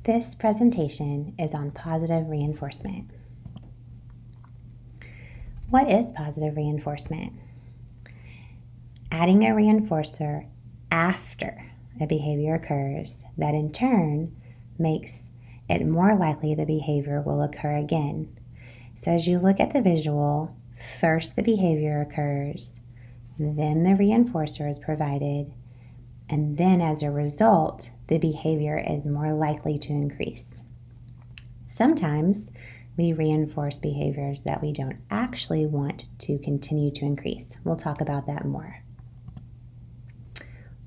This presentation is on positive reinforcement. What is positive reinforcement? Adding a reinforcer after a behavior occurs that in turn makes it more likely the behavior will occur again. So as you look at the visual, first the behavior occurs, then the reinforcer is provided, and then as a result, the behavior is more likely to increase. Sometimes we reinforce behaviors that we don't actually want to continue to increase. We'll talk about that more.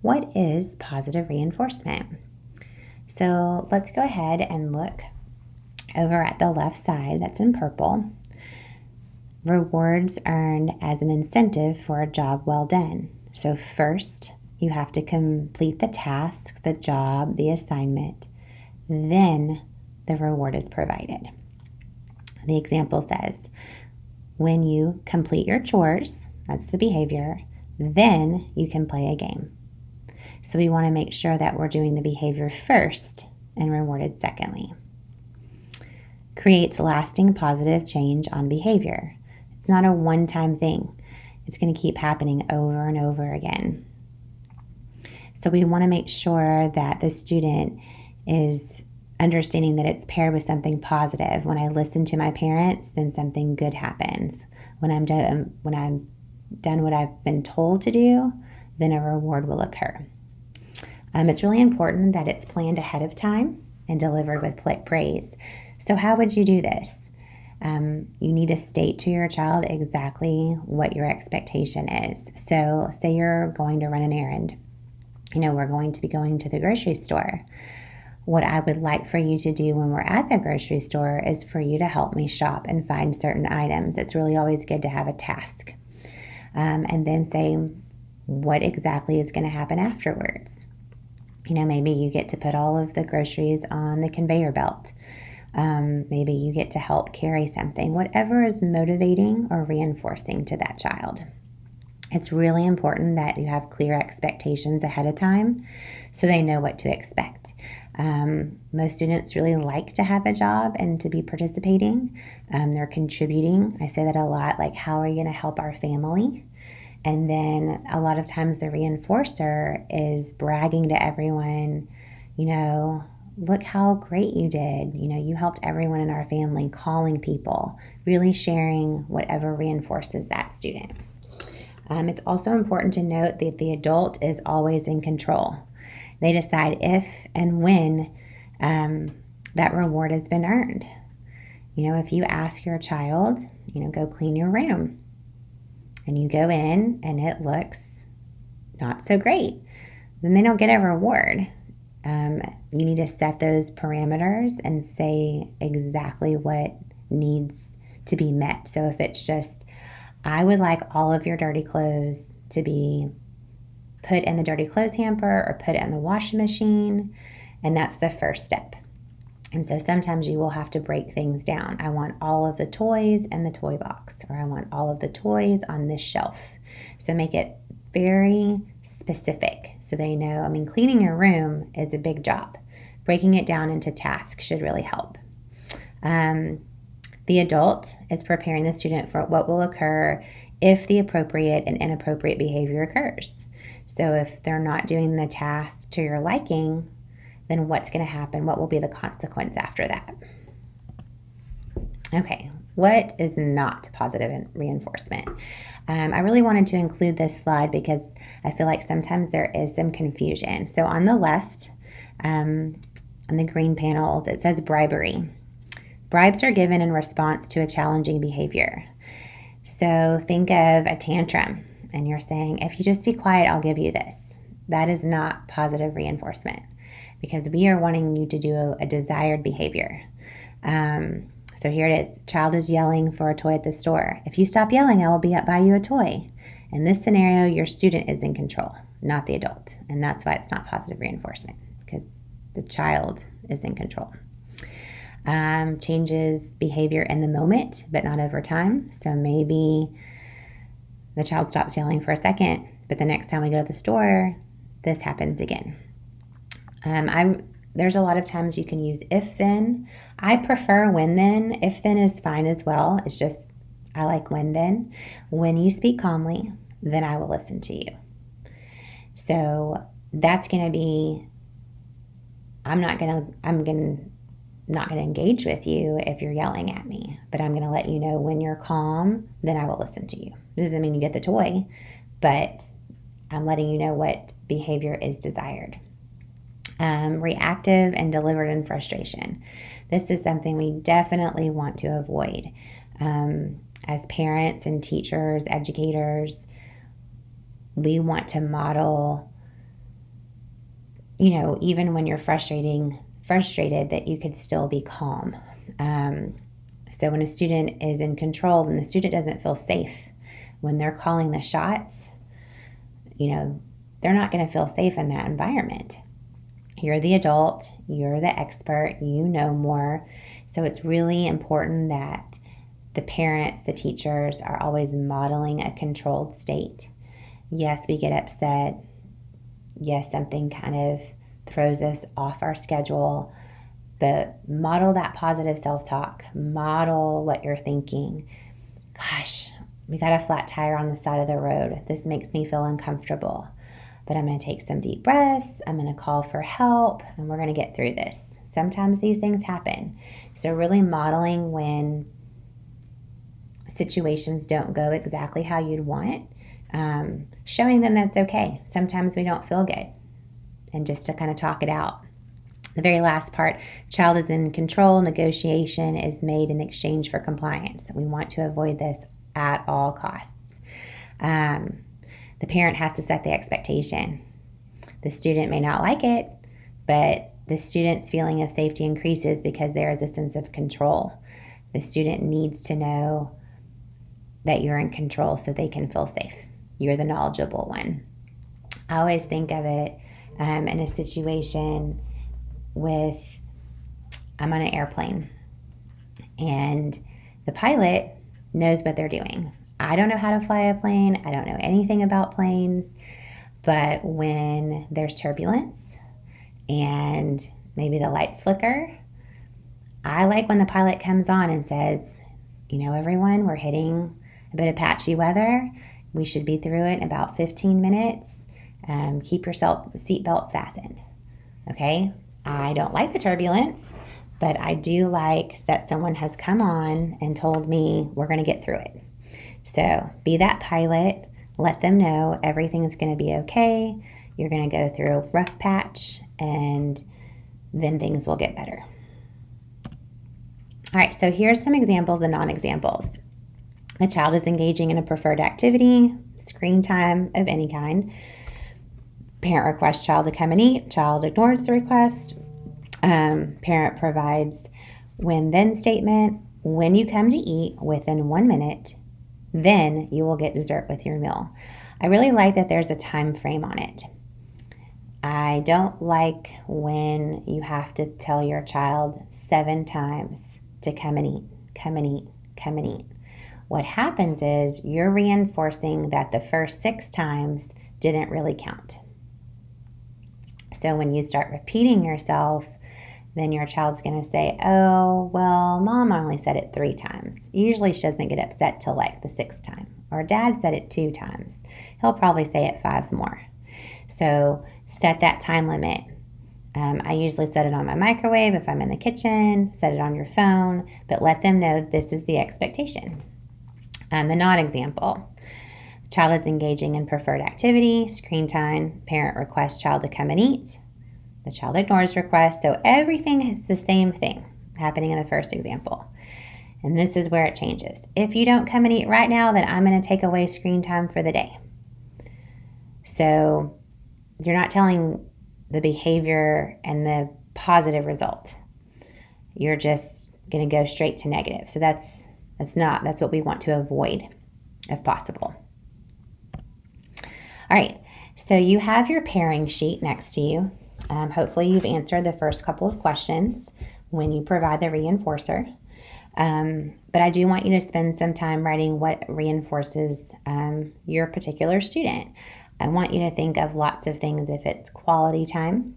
What is positive reinforcement? So let's go ahead and look over at the left side, that's in purple. Rewards earned as an incentive for a job well done. So first, you have to complete the task, the job, the assignment, then the reward is provided. The example says, when you complete your chores, that's the behavior, then you can play a game. So we want to make sure that we're doing the behavior first and rewarded secondly. Creates lasting positive change on behavior. It's not a one-time thing. It's going to keep happening over and over again. So we want to make sure that the student is understanding that it's paired with something positive. When I listen to my parents, then something good happens. When I'm done what I've been told to do, then a reward will occur. It's really important that it's planned ahead of time and delivered with praise. So how would you do this? You need to state to your child exactly what your expectation is. So say you're going to run an errand. We're going to be going to the grocery store. What I would like for you to do when we're at the grocery store is for you to help me shop and find certain items. It's really always good to have a task. And then say what exactly is going to happen afterwards. Maybe you get to put all of the groceries on the conveyor belt. Maybe you get to help carry something, whatever is motivating or reinforcing to that child. It's really important that you have clear expectations ahead of time so they know what to expect. Most students really like to have a job and to be participating. They're contributing. I say that a lot, like, how are you going to help our family? And then a lot of times the reinforcer is bragging to everyone, look how great you did. You helped everyone in our family, calling people, really sharing whatever reinforces that student. It's also important to note that the adult is always in control. They decide if and when that reward has been earned. If you ask your child, go clean your room, and you go in and it looks not so great, then they don't get a reward. You need to set those parameters and say exactly what needs to be met. So if it's just, I would like all of your dirty clothes to be put in the dirty clothes hamper or put it in the washing machine, and that's the first step. And so sometimes you will have to break things down. I want all of the toys in the toy box, or I want all of the toys on this shelf. So make it very specific so they know. Cleaning your room is a big job. Breaking it down into tasks should really help. The adult is preparing the student for what will occur if the appropriate and inappropriate behavior occurs. So if they're not doing the task to your liking, then what's going to happen? What will be the consequence after that? Okay, what is not positive reinforcement? I really wanted to include this slide because I feel like sometimes there is some confusion. So on the left, on the green panels, it says bribery. Bribes are given in response to a challenging behavior. So think of a tantrum, and you're saying, if you just be quiet, I'll give you this. That is not positive reinforcement, because we are wanting you to do a desired behavior. So here it is. Child is yelling for a toy at the store. If you stop yelling, I will buy you a toy. In this scenario, your student is in control, not the adult. And that's why it's not positive reinforcement, because the child is in control. Changes behavior in the moment, but not over time. So maybe the child stops yelling for a second, but the next time we go to the store, this happens again. There's a lot of times you can use if then. I prefer when then. If then is fine as well. It's just I like when then. When you speak calmly, then I will listen to you. So that's going to be, I'm not going to engage with you if you're yelling at me, but I'm going to let you know when you're calm, then I will listen to you. It doesn't mean you get the toy, but I'm letting you know what behavior is desired. Reactive and delivered in frustration. This is something we definitely want to avoid. As parents and teachers, educators, we want to model, even when you're frustrated, that you could still be calm. So when a student is in control, then the student doesn't feel safe. When they're calling the shots, they're not going to feel safe in that environment. You're the adult, you're the expert, you know more. So it's really important that the parents, the teachers are always modeling a controlled state. Yes, we get upset. Yes, something kind of throws us off our schedule, but model that positive self-talk. Model what you're thinking. Gosh, we got a flat tire on the side of the road. This makes me feel uncomfortable, but I'm going to take some deep breaths. I'm going to call for help, and we're going to get through this. Sometimes these things happen. So really modeling when situations don't go exactly how you'd want, showing them that's okay. Sometimes we don't feel good, and just to kind of talk it out. The very last part, child is in control. Negotiation is made in exchange for compliance. We want to avoid this at all costs. The parent has to set the expectation. The student may not like it, but the student's feeling of safety increases because there is a sense of control. The student needs to know that you're in control so they can feel safe. You're the knowledgeable one. I always think of it in a situation with, I'm on an airplane and the pilot knows what they're doing. I don't know how to fly a plane. I don't know anything about planes. But when there's turbulence and maybe the lights flicker, I like when the pilot comes on and says, everyone, we're hitting a bit of patchy weather. We should be through it in about 15 minutes. Keep your seatbelts fastened. Okay? I don't like the turbulence, but I do like that someone has come on and told me we're going to get through it. So be that pilot. Let them know everything is going to be okay. You're going to go through a rough patch, and then things will get better. All right, so here's some examples and non-examples. The child is engaging in a preferred activity, screen time of any kind. Parent requests child to come and eat. Child ignores the request. Parent provides when-then statement. When you come to eat within 1 minute, then you will get dessert with your meal. I really like that there's a time frame on it. I don't like when you have to tell your child 7 times to come and eat, come and eat, come and eat. What happens is you're reinforcing that the first 6 times didn't really count. So when you start repeating yourself, then your child's going to say, oh, well, mom only said it 3 times. Usually she doesn't get upset till like the 6th time. Or dad said it 2 times. He'll probably say it 5 more. So set that time limit. I usually set it on my microwave if I'm in the kitchen, set it on your phone, but let them know this is the expectation. The non-example. The child is engaging in preferred activity, screen time, parent requests child to come and eat. The child ignores requests, so everything is the same thing happening in the first example. And this is where it changes. If you don't come and eat right now, then I'm going to take away screen time for the day. So you're not telling the behavior and the positive result. You're just going to go straight to negative. So that's what we want to avoid if possible. All right, so you have your pairing sheet next to you. Hopefully you've answered the first couple of questions when you provide the reinforcer. But I do want you to spend some time writing what reinforces your particular student. I want you to think of lots of things. If it's quality time,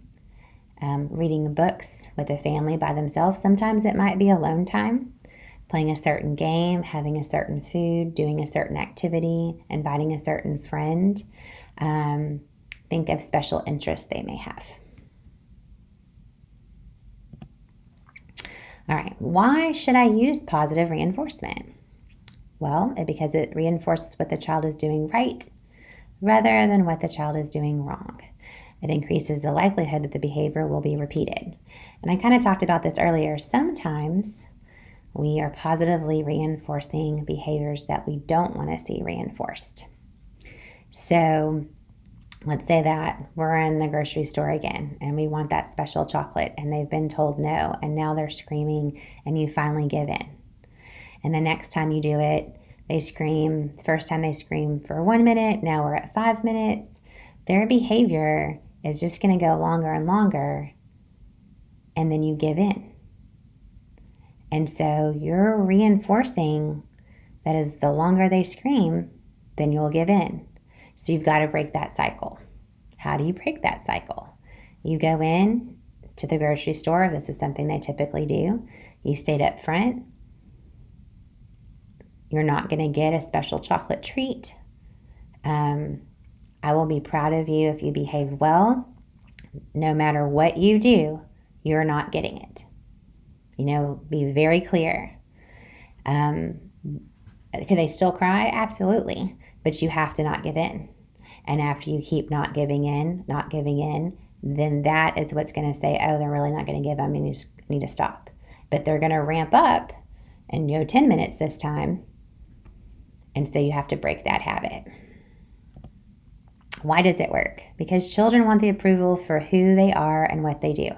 reading books with a family by themselves. Sometimes it might be alone time, playing a certain game, having a certain food, doing a certain activity, inviting a certain friend. Think of special interests they may have. All right, why should I use positive reinforcement? Well, because it reinforces what the child is doing right rather than what the child is doing wrong. It increases the likelihood that the behavior will be repeated. And I kind of talked about this earlier. Sometimes we are positively reinforcing behaviors that we don't want to see reinforced. So let's say that we're in the grocery store again and we want that special chocolate and they've been told no and now they're screaming and you finally give in. And the next time you do it, they scream. The first time they scream for 1 minute, now we're at 5 minutes. Their behavior is just going to go longer and longer, and then you give in. And so you're reinforcing that as the longer they scream, then you'll give in. So you've got to break that cycle. How do you break that cycle? You go in to the grocery store, if this is something they typically do. You stayed up front. You're not going to get a special chocolate treat. I will be proud of you if you behave well. No matter what you do, you're not getting it. Be very clear. Can they still cry? Absolutely. But you have to not give in. And after you keep not giving in, then that is what's going to say, oh, they're really not going to give. I need to stop. But they're going to ramp up and 10 minutes this time. And so you have to break that habit. Why does it work? Because children want the approval for who they are and what they do.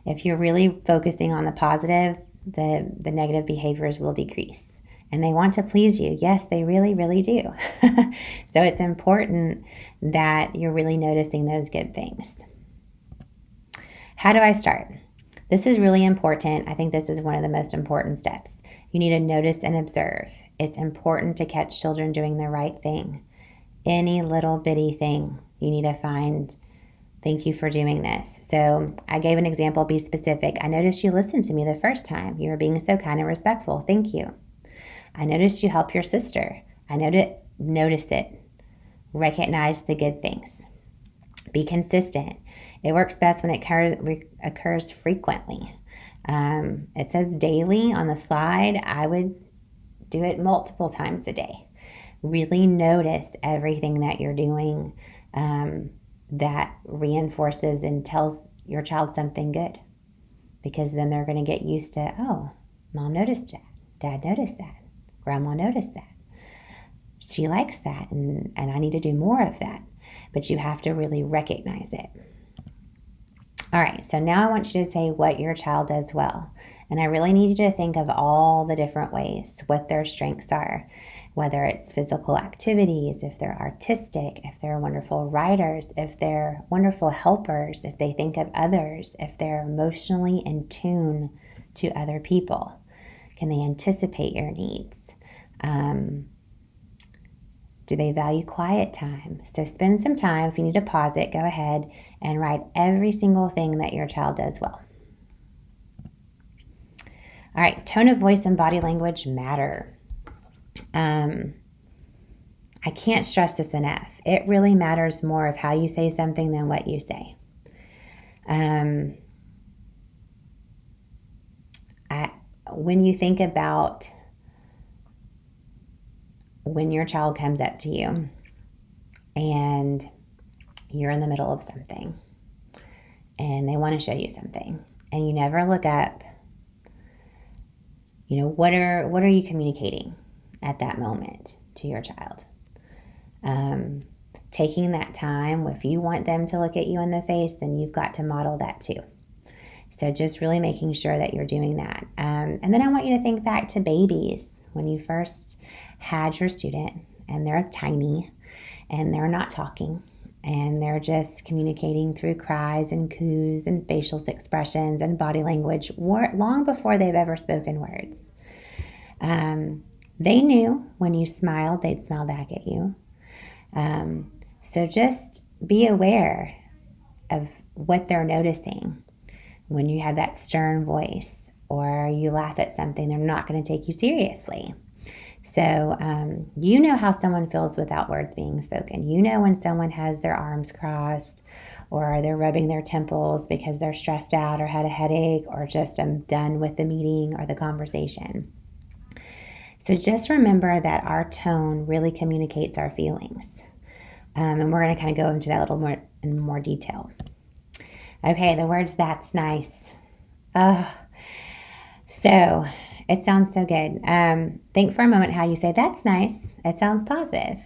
If you're really focusing on the positive, the negative behaviors will decrease. And they want to please you. Yes, they really, really do. So it's important that you're really noticing those good things. How do I start? This is really important. I think this is one of the most important steps. You need to notice and observe. It's important to catch children doing the right thing. Any little bitty thing you need to find, thank you for doing this. So I gave an example, be specific. I noticed you listened to me the first time. You were being so kind and respectful. Thank you. I noticed you help your sister. Notice it. Recognize the good things. Be consistent. It works best when it occurs frequently. It says daily on the slide. I would do it multiple times a day. Really notice everything that you're doing that reinforces and tells your child something good. Because then they're going to get used to, oh, Mom noticed that. Dad noticed that. Grandma noticed that. She likes that, and I need to do more of that. But you have to really recognize it. All right, so now I want you to say what your child does well. And I really need you to think of all the different ways, what their strengths are, whether it's physical activities, if they're artistic, if they're wonderful writers, if they're wonderful helpers, if they think of others, if they're emotionally in tune to other people. Can they anticipate your needs? Do they value quiet time? So spend some time. If you need to pause it, go ahead and write every single thing that your child does well. All right, tone of voice and body language matter. I can't stress this enough. It really matters more of how you say something than what you say. When you think about when your child comes up to you and you're in the middle of something and they want to show you something and you never look up, what are you communicating at that moment to your child? Taking that time, if you want them to look at you in the face, then you've got to model that too. So just really making sure that you're doing that. And then I want you to think back to babies. When you first had your student and they're tiny and they're not talking and they're just communicating through cries and coos and facial expressions and body language long before they've ever spoken words. They knew when you smiled, they'd smile back at you. So just be aware of what they're noticing. When you have that stern voice or you laugh at something, they're not going to take you seriously. So you know how someone feels without words being spoken. You know when someone has their arms crossed or they're rubbing their temples because they're stressed out or had a headache or just done with the meeting or the conversation. So just remember that our tone really communicates our feelings. And we're going to kind of go into that a little more in more detail. Okay, the words "that's nice." So it sounds so good. Think for a moment how you say "that's nice." It sounds positive.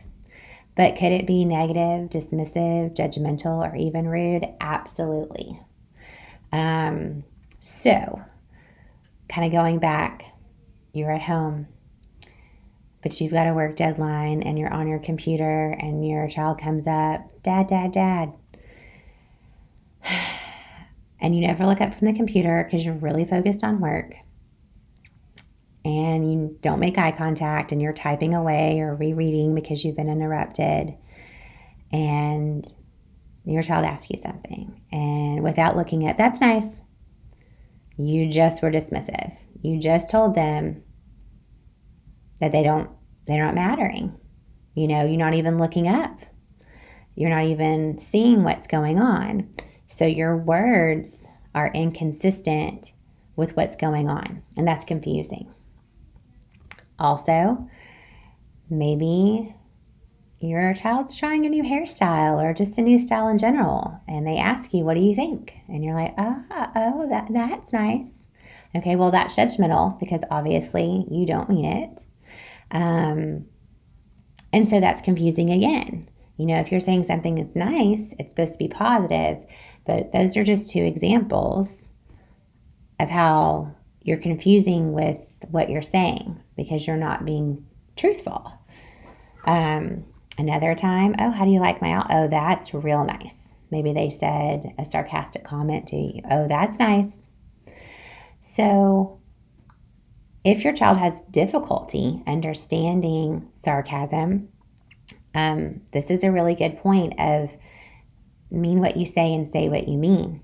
But could it be negative, dismissive, judgmental, or even rude? Absolutely. So kind of going back, you're at home, but you've got a work deadline and you're on your computer and your child comes up, "Dad, Dad, Dad." And you never look up from the computer because you're really focused on work. And you don't make eye contact and you're typing away or rereading because you've been interrupted. And your child asks you something. And without looking at "that's nice," you just were dismissive. You just told them that they're not mattering. You know, you're not even looking up. You're not even seeing what's going on. So your words are inconsistent with what's going on, and that's confusing. Also, maybe your child's trying a new hairstyle or just a new style in general, and they ask you, "What do you think?" And you're like, that's nice." Okay, well, that's judgmental because obviously you don't mean it. And so that's confusing again. You know, if you're saying something that's nice, it's supposed to be positive, but those are just two examples of how you're confusing with what you're saying because you're not being truthful. Another time, "Oh, how do you like my outfit?" "Oh, that's real nice." Maybe they said a sarcastic comment to you. "Oh, that's nice." So if your child has difficulty understanding sarcasm, this is a really good point of mean what you say and say what you mean.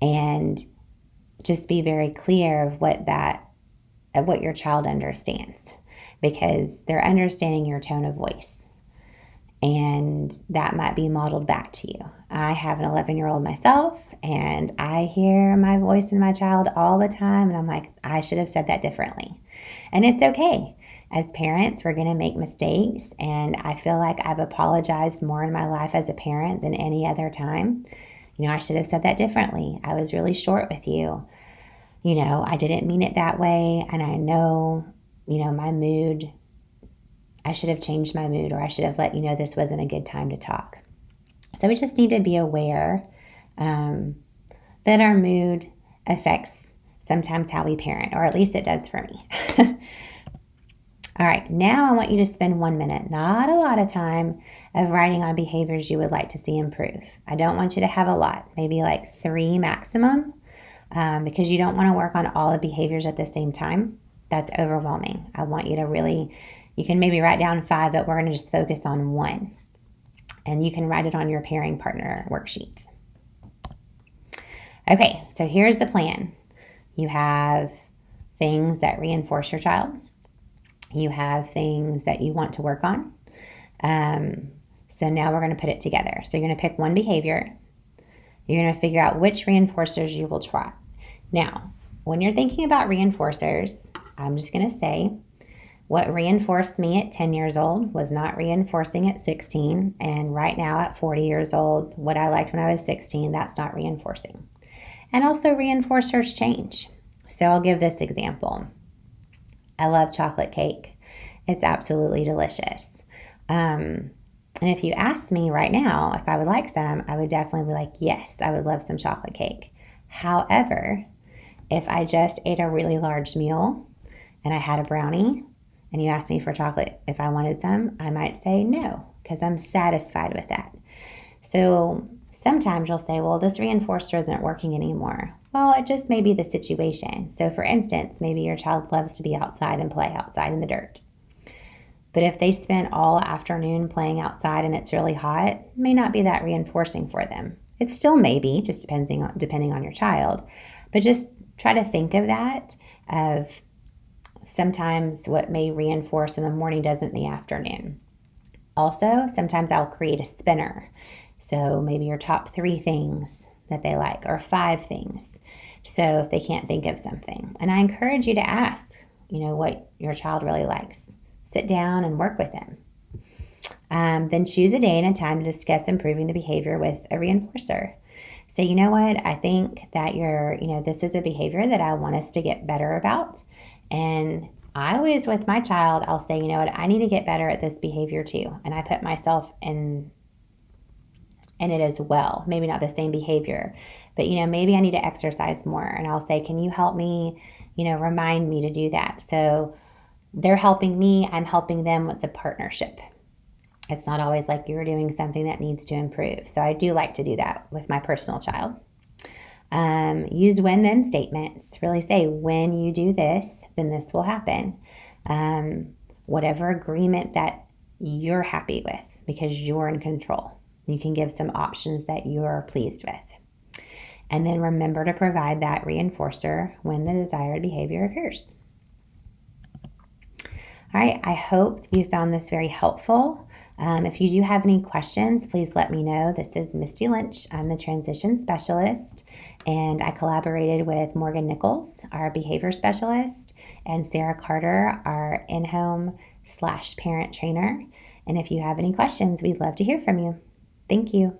And just be very clear of what your child understands, because they're understanding your tone of voice. And that might be modeled back to you. I have an 11-year-old myself, and I hear my voice in my child all the time, and I'm like, I should have said that differently. And it's okay. As parents, we're going to make mistakes, and I feel like I've apologized more in my life as a parent than any other time. You know, I should have said that differently. I was really short with you. You know, I didn't mean it that way, and I know, you know, my mood, I should have changed my mood, or I should have let you know this wasn't a good time to talk. So we just need to be aware that our mood affects sometimes how we parent, or at least it does for me. All right, now I want you to spend 1 minute, not a lot of time, of writing on behaviors you would like to see improve. I don't want you to have a lot, maybe like 3 maximum, because you don't want to work on all the behaviors at the same time. That's overwhelming. I want you to really, you can maybe write down 5, but we're going to just focus on 1. And you can write it on your pairing partner worksheets. Okay, so here's the plan. You have things that reinforce your child. You have things that you want to work on. So now we're going to put it together. So you're going to pick one behavior. You're going to figure out which reinforcers you will try. Now, when you're thinking about reinforcers, I'm just going to say what reinforced me at 10 years old was not reinforcing at 16. And right now at 40 years old, what I liked when I was 16, that's not reinforcing. And also reinforcers change. So I'll give this example. I love chocolate cake. It's absolutely delicious. And if you asked me right now if I would like some, I would definitely be like, yes, I would love some chocolate cake. However, if I just ate a really large meal and I had a brownie and you asked me for chocolate if I wanted some, I might say no, because I'm satisfied with that. So sometimes you'll say, well, this reinforcer isn't working anymore. Well, it just may be the situation. So for instance, maybe your child loves to be outside and play outside in the dirt. But if they spent all afternoon playing outside and it's really hot, it may not be that reinforcing for them. It still may be, just depending on your child. But just try to think of that, of sometimes what may reinforce in the morning doesn't in the afternoon. Also, sometimes I'll create a spinner. So maybe your top 3 things that they like, or 5 things. So if they can't think of something. And I encourage you to ask, what your child really likes. Sit down and work with them. Then choose a day and a time to discuss improving the behavior with a reinforcer. Say, you know what, I think that this is a behavior that I want us to get better about. And I always, with my child, I'll say, you know what, I need to get better at this behavior too. And I put myself in it as well. Maybe not the same behavior, but, maybe I need to exercise more. And I'll say, can you help me, remind me to do that? So they're helping me, I'm helping them. It's a partnership. It's not always like you're doing something that needs to improve. So I do like to do that with my personal child. Use when then statements. Really say, when you do this, then this will happen. Whatever agreement that you're happy with, because you're in control. You can give some options that you're pleased with. And then remember to provide that reinforcer when the desired behavior occurs. All right, I hope you found this very helpful. If you do have any questions, please let me know. This is Misty Lynch. I'm the transition specialist, and I collaborated with Morgan Nichols, our behavior specialist, and Sarah Carter, our in-home/parent trainer. And if you have any questions, we'd love to hear from you. Thank you.